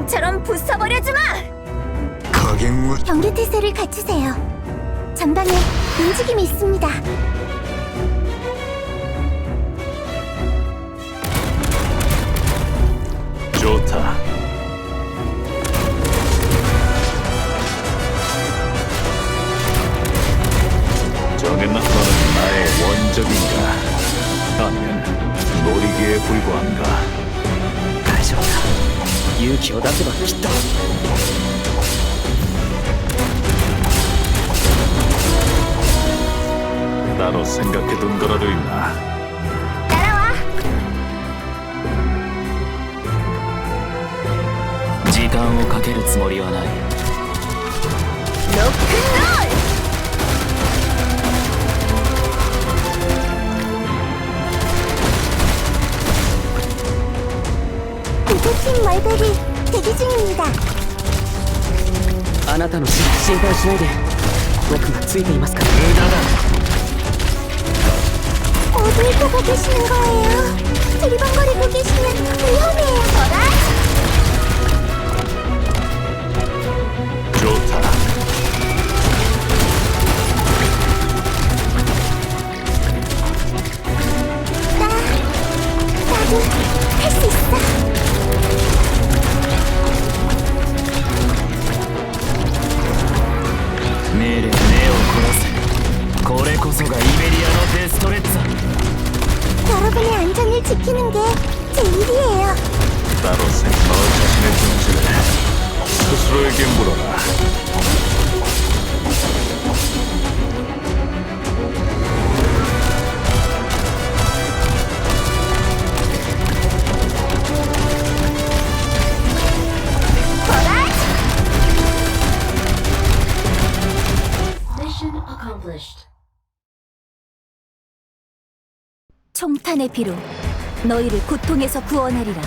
똥처럼 부숴버려주마! 가갱무 경계태세를 갖추세요. 전방에 움직임이 있습니다. 좋다. 정했나? 너는 나의 원적인가? 아니면 놀이기에 불과한가? 大丈夫だ。勇気を出せばきっと。 따로 생각해둔 거라도 있나? 따라와! 時間をかけるつもりはない。 로큰롤! 구조팀 말벨이 대기 중입니다. あなたの心配しないで。僕がついていますから。無駄だ。 어딜 보고 계시는 거예요? 두리번거리고 계시면 위험해요. 좋다. 나도 할 수 있어.命令目を凝らせ。これこそがイベリアのデストレッツァ。 여러분의 안전을 지키는 게 제 일이에요. 따로 너 자신의 존재를 스스로에게 물어라. Mission accomplished. 총탄의 피로 너희를 고통에서 구원하리라.